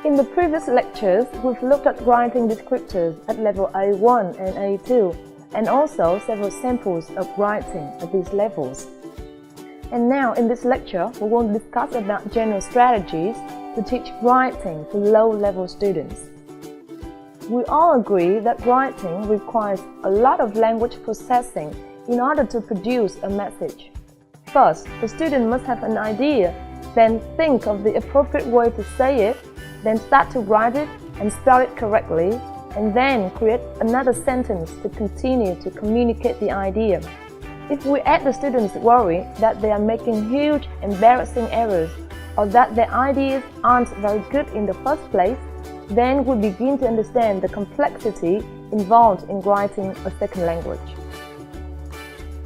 In the previous lectures, we've looked at writing descriptors at level A1 and A2, and also several samples of writing at these levels. And now in this lecture, we will discuss about general strategies to teach writing to low-level students. We all agree that writing requires a lot of language processing in order to produce a message. First, the student must have an idea, then think of the appropriate way to say it, then start to write it and spell it correctly, and then create another sentence to continue to communicate the idea. If we add the students' worry that they are making huge, embarrassing errors or that their ideas aren't very good in the first place, then we begin to understand the complexity involved in writing a second language.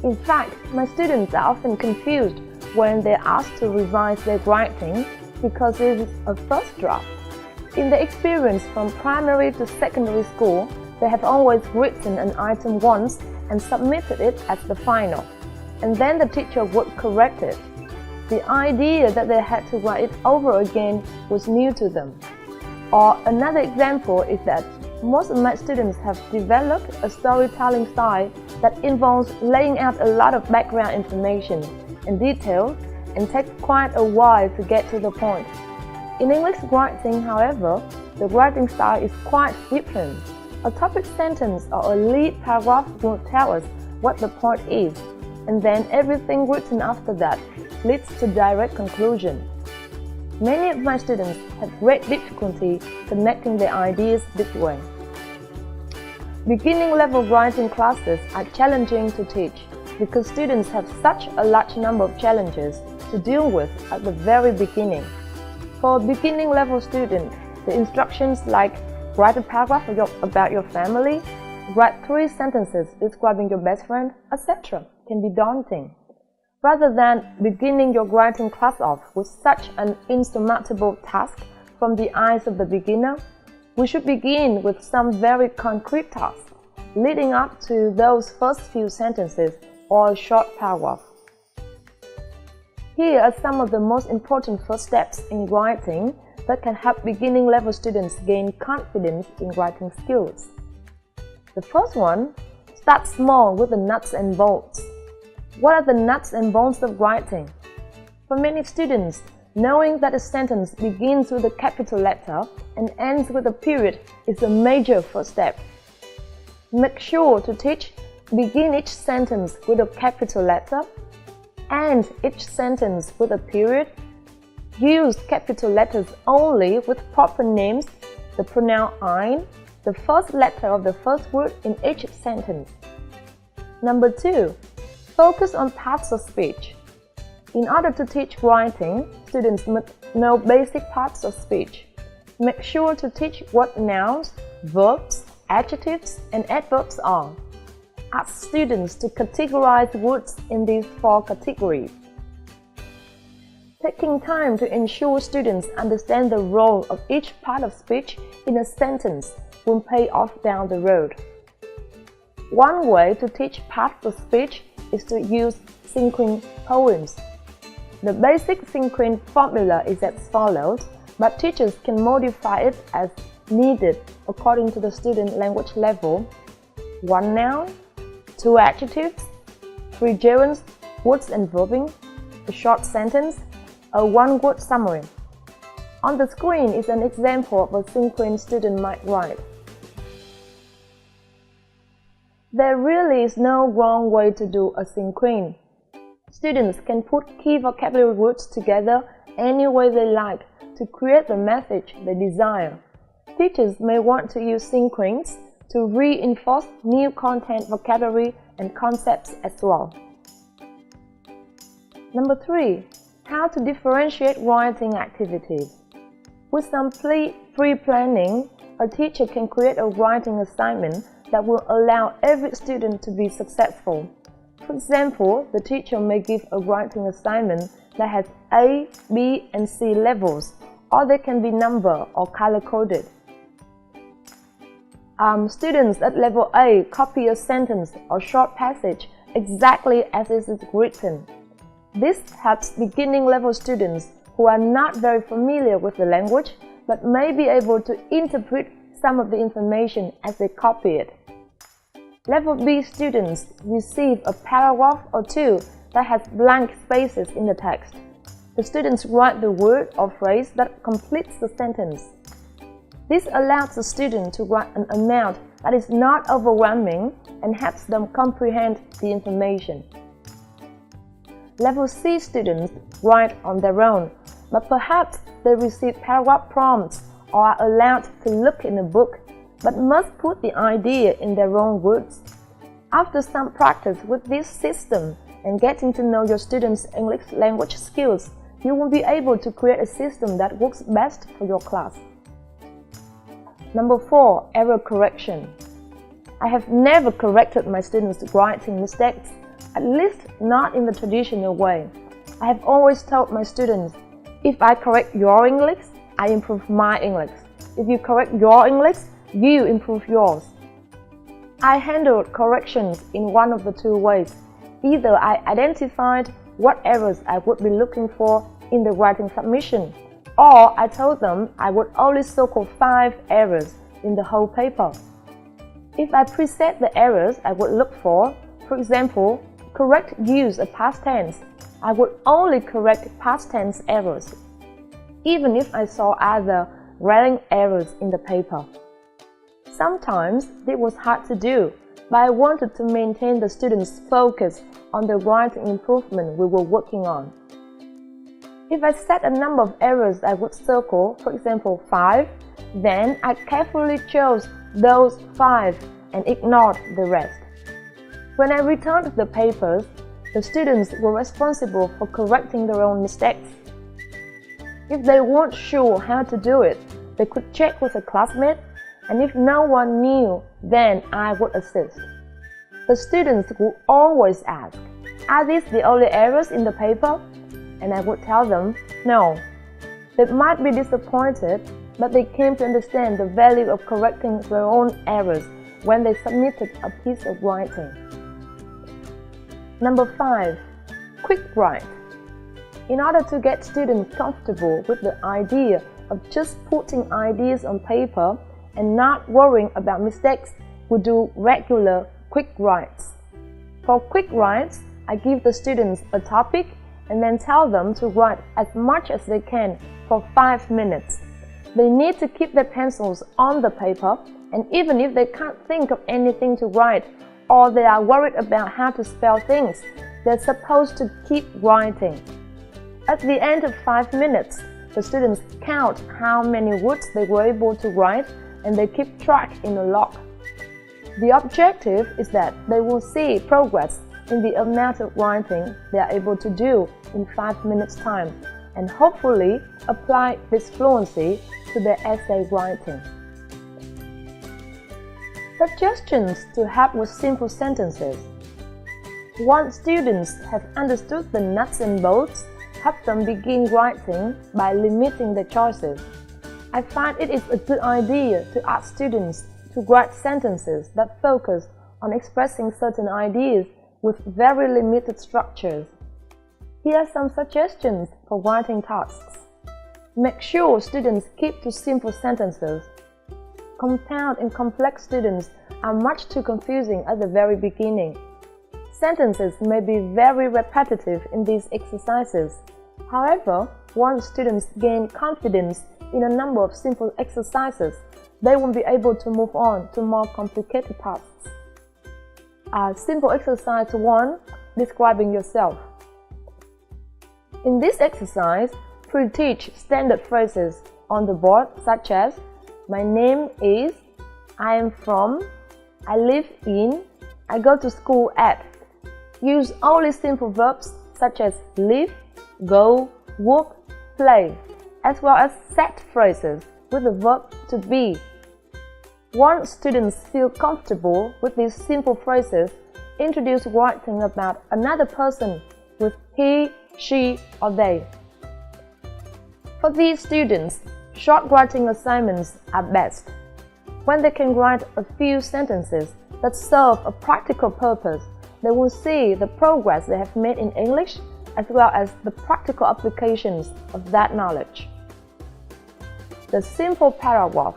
In fact, my students are often confused when they're asked to revise their writing because it is a first draft. In their experience from primary to secondary school, they have always written an item once and submitted it as the final, and then the teacher would correct it. The idea that they had to write it over again was new to them. Or another example is that most of my students have developed a storytelling style that involves laying out a lot of background information and details and takes quite a while to get to the point. In English writing, however, the writing style is quite different. A topic sentence or a lead paragraph will tell us what the point is, and then everything written after that leads to direct conclusion. Many of my students have great difficulty connecting their ideas this way. Beginning level writing classes are challenging to teach because students have such a large number of challenges to deal with at the very beginning. For a beginning level student, the instructions like write a paragraph about your family, write 3 sentences describing your best friend, etc. can be daunting. Rather than beginning your writing class off with such an insurmountable task from the eyes of the beginner, we should begin with some very concrete tasks leading up to those first few sentences or a short paragraph. Here are some of the most important first steps in writing that can help beginning level students gain confidence in writing skills. The first one, start small with the nuts and bolts. What are the nuts and bolts of writing? For many students, knowing that a sentence begins with a capital letter and ends with a period is a major first step. Make sure to begin each sentence with a capital letter, end each sentence with a period. Use capital letters only with proper names, the pronoun ein, the first letter of the first word in each sentence. Number 2. Focus on parts of speech. In order to teach writing, students must know basic parts of speech. Make sure to teach what nouns, verbs, adjectives, and adverbs are. Ask students to categorize words in these 4 categories. Taking time to ensure students understand the role of each part of speech in a sentence will pay off down the road. One way to teach parts of speech is to use sequence poems. The basic sequence formula is as follows, but teachers can modify it as needed according to the student language level. 1 noun, 2 adjectives, 3 gerunds, words and verbing, a short sentence, a 1-word summary. On the screen is an example of a sequence student might write. There really is no wrong way to do a sequence. Students can put key vocabulary words together any way they like to create the message they desire. Teachers may want to use sequence to reinforce new content, vocabulary, and concepts as well. Number 3. How to differentiate writing activities. With some pre-planning, a teacher can create a writing assignment that will allow every student to be successful. For example, the teacher may give a writing assignment that has A, B, and C levels, or they can be number or color-coded. Students at level A copy a sentence or short passage exactly as it is written. This helps beginning level students who are not very familiar with the language but may be able to interpret some of the information as they copy it. Level B students receive a paragraph or two that has blank spaces in the text. The students write the word or phrase that completes the sentence. This allows the student to write an amount that is not overwhelming and helps them comprehend the information. Level C students write on their own, but perhaps they receive paragraph prompts or are allowed to look in a book, but must put the idea in their own words. After some practice with this system and getting to know your students' English language skills, you will be able to create a system that works best for your class. Number 4. Error correction. I have never corrected my students' writing mistakes, at least not in the traditional way. I have always told my students, if I correct your English, I improve my English. If you correct your English, you improve yours. I handled corrections in one of the two ways. Either I identified what errors I would be looking for in the writing submission, or I told them I would only circle 5 errors in the whole paper. If I preset the errors I would look for example, correct use of past tense, I would only correct past tense errors, even if I saw other glaring errors in the paper. Sometimes it was hard to do, but I wanted to maintain the students' focus on the writing improvement we were working on. If I set a number of errors I would circle, for example 5, then I carefully chose those 5 and ignored the rest. When I returned the papers, the students were responsible for correcting their own mistakes. If they weren't sure how to do it, they could check with a classmate, and if no one knew, then I would assist. The students would always ask, "Are these the only errors in the paper?" And I would tell them, no. They might be disappointed, but they came to understand the value of correcting their own errors when they submitted a piece of writing. Number 5. Quick write. In order to get students comfortable with the idea of just putting ideas on paper and not worrying about mistakes, we do regular quick writes. For quick writes, I give the students a topic and then tell them to write as much as they can for 5 minutes. They need to keep their pencils on the paper, and even if they can't think of anything to write or they are worried about how to spell things, they're supposed to keep writing. At the end of 5 minutes, the students count how many words they were able to write and they keep track in a log. The objective is that they will see progress in the amount of writing they are able to do in 5 minutes time and hopefully apply this fluency to their essay writing. Suggestions to help with simple sentences. Once students have understood the nuts and bolts, help them begin writing by limiting their choices. I find it is a good idea to ask students to write sentences that focus on expressing certain ideas with very limited structures. Here are some suggestions for writing tasks. Make sure students keep to simple sentences. Compound and complex students are much too confusing at the very beginning. Sentences may be very repetitive in these exercises. However, once students gain confidence in a number of simple exercises, they will be able to move on to more complicated tasks. Simple exercise 1. Describing yourself. In this exercise, pre-teach standard phrases on the board such as my name is, I am from, I live in, I go to school at. Use only simple verbs such as live, go, work, play, as well as set phrases with the verb to be. Once students feel comfortable with these simple phrases, introduce writing about another person with he, she, or they. For these students, short writing assignments are best. When they can write a few sentences that serve a practical purpose, they will see the progress they have made in English as well as the practical applications of that knowledge. the simple paragraph.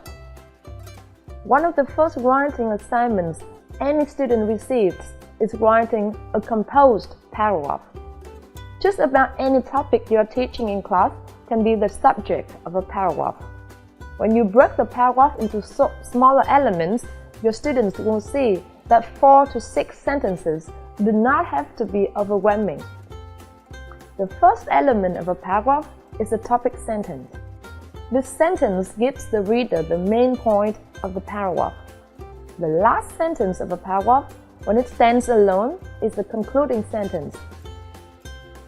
One of the first writing assignments any student receives is writing a composed paragraph. Just about any topic you are teaching in class can be the subject of a paragraph. When you break the paragraph into smaller elements, your students will see that 4 to 6 sentences do not have to be overwhelming. The first element of a paragraph is a topic sentence. This sentence gives the reader the main point of the paragraph. The last sentence of a paragraph, when it stands alone, is the concluding sentence.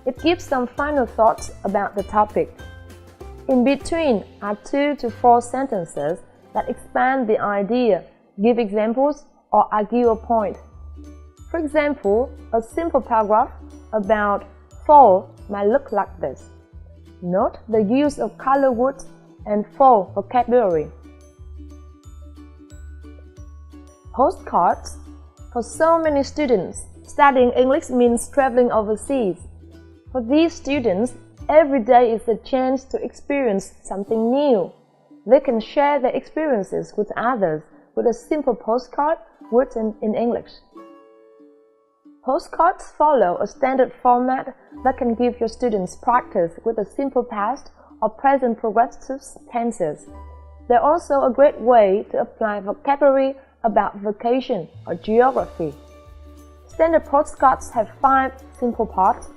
It gives some final thoughts about the topic. In between are 2 to 4 sentences that expand the idea, give examples, or argue a point. For example, a simple paragraph about fall might look like this. Note the use of color words and fall vocabulary. Postcards. For so many students, studying English means traveling overseas. For these students, every day is a chance to experience something new. They can share their experiences with others with a simple postcard written in English. Postcards follow a standard format that can give your students practice with the simple past or present progressive tenses. They're also a great way to apply vocabulary about vacation or geography. Standard postcards have 5 simple parts: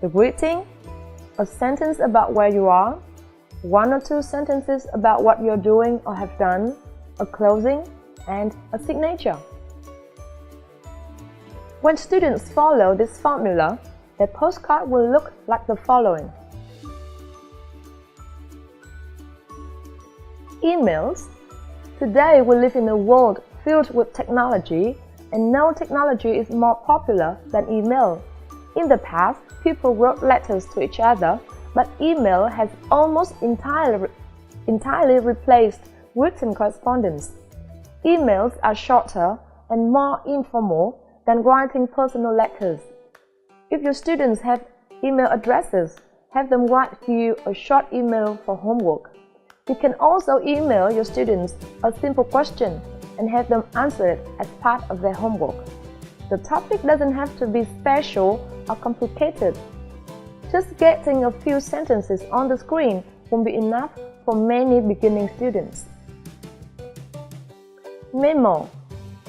the greeting, a sentence about where you are, 1 or 2 sentences about what you're doing or have done, a closing, and a signature. When students follow this formula, their postcard will look like the following. Emails. Today we live in a world filled with technology, and no technology is more popular than email. In the past, people wrote letters to each other, but email has almost entirely replaced written correspondence. Emails are shorter and more informal than writing personal letters. If your students have email addresses, have them write you a short email for homework. You can also email your students a simple question and have them answer it as part of their homework. The topic doesn't have to be special or complicated. Just getting a few sentences on the screen won't be enough for many beginning students. Memo.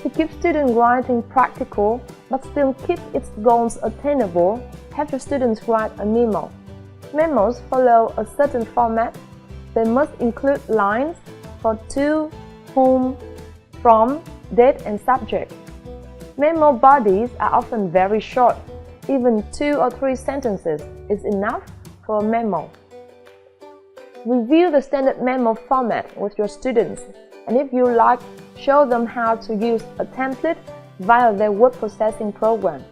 To keep student writing practical but still keep its goals attainable, have your students write a memo. Memos follow a certain format. They must include lines for to, whom, from, date, and subject. Memo bodies are often very short. Even 2 or 3 sentences is enough for a memo. Review the standard memo format with your students, and if you like, show them how to use a template via their word processing program.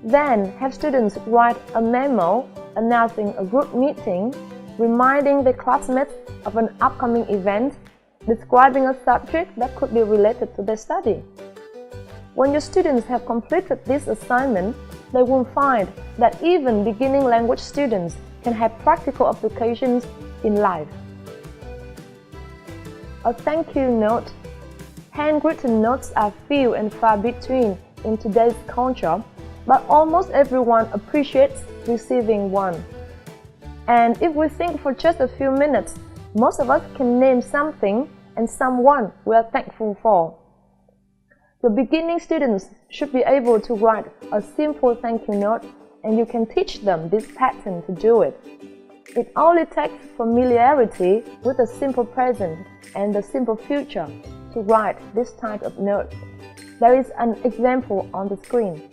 Then have students write a memo announcing a group meeting, reminding their classmates of an upcoming event, describing a subject that could be related to their study. When your students have completed this assignment, they will find that even beginning language students can have practical applications in life. A thank you note. Handwritten notes are few and far between in today's culture, but almost everyone appreciates receiving one. And if we think for just a few minutes, most of us can name something and someone we are thankful for. Your beginning students should be able to write a simple thank you note, and you can teach them this pattern to do it. It only takes familiarity with the simple present and the simple future to write this type of note. There is an example on the screen.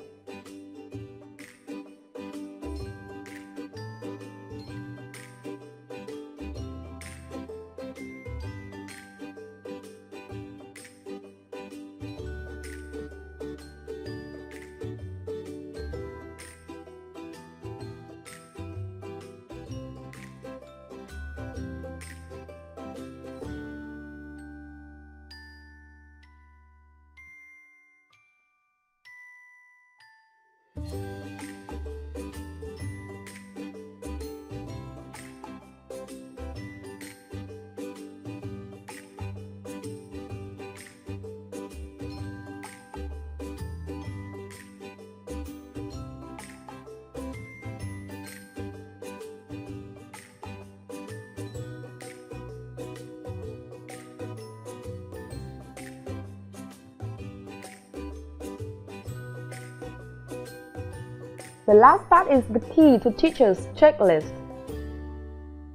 The last part is the key to teachers' checklist.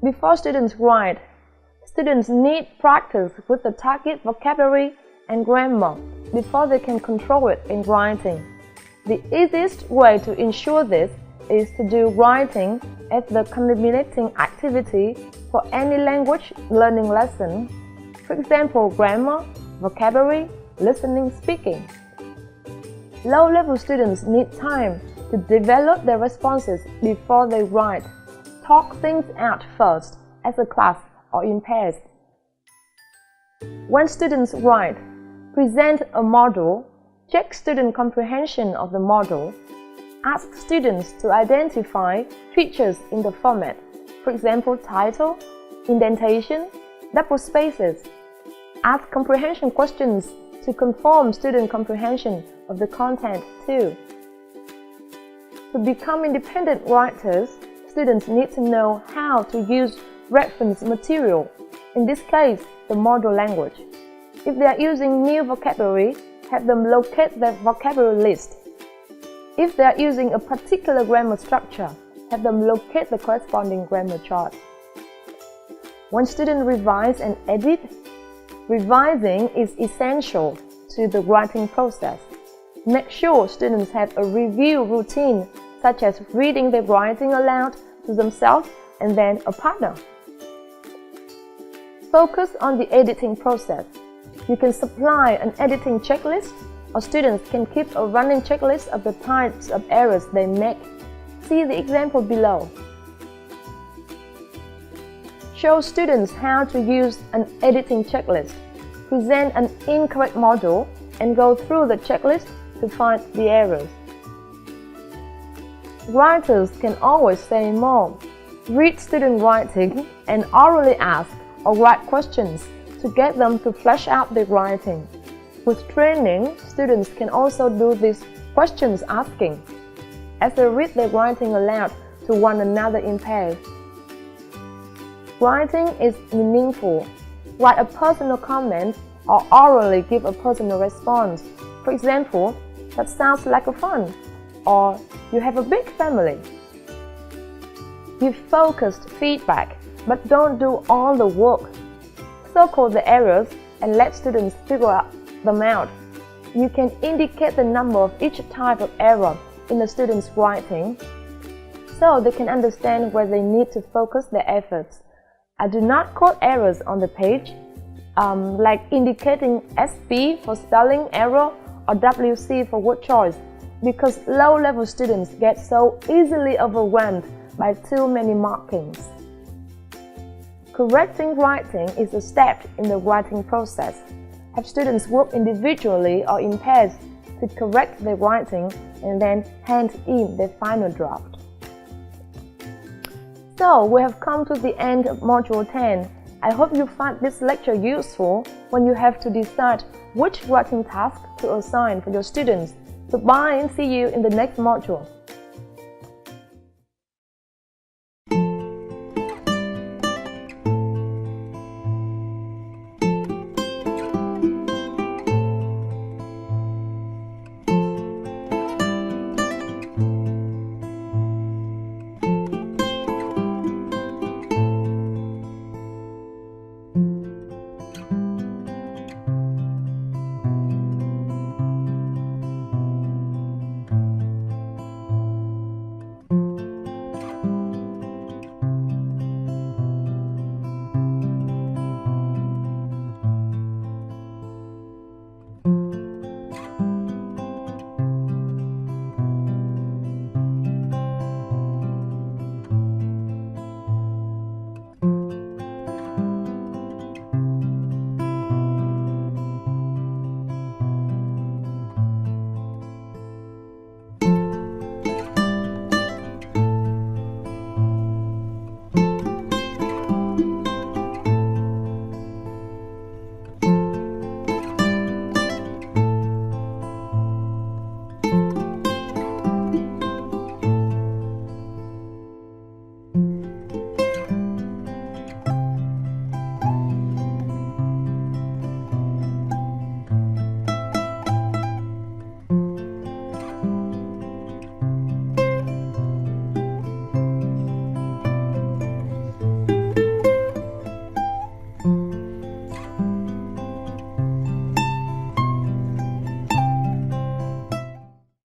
Before students write, students need practice with the target vocabulary and grammar before they can control it in writing. The easiest way to ensure this is to do writing as the culminating activity for any language learning lesson. For example, grammar, vocabulary, listening, speaking. Low-level students need time to develop their responses before they write. Talk things out first as a class or in pairs. When students write, present a model, check student comprehension of the model. Ask students to identify features in the format, for example, title, indentation, double spaces. Ask comprehension questions to confirm student comprehension of the content too. To become independent writers, students need to know how to use reference material, in this case, the model language. If they are using new vocabulary, have them locate their vocabulary list. If they are using a particular grammar structure, have them locate the corresponding grammar chart. When students revise and edit, revising is essential to the writing process. Make sure students have a review routine, such as reading their writing aloud to themselves and then a partner. Focus on the editing process. You can supply an editing checklist, or students can keep a running checklist of the types of errors they make. See the example below. Show students how to use an editing checklist. Present an incorrect model and go through the checklist to find the errors. Writers can always say more. Read student writing and orally ask or write questions to get them to flesh out their writing. With training, students can also do these questions asking as they read their writing aloud to one another in pairs. Writing is meaningful. Write a personal comment or orally give a personal response. For example, that sounds like a fun, or you have a big family. Give focused feedback, but don't do all the work. Circle the errors and let students figure them out. You can indicate the number of each type of error in the student's writing, so they can understand where they need to focus their efforts. I do not quote errors on the page, like indicating SB for spelling error or WC for word choice, because low-level students get so easily overwhelmed by too many markings. Correcting writing is a step in the writing process. Have students work individually or in pairs to correct their writing and then hand in their final draft. So, we have come to the end of Module 10. I hope you find this lecture useful when you have to decide which writing task to assign for your students. Goodbye and see you in the next module.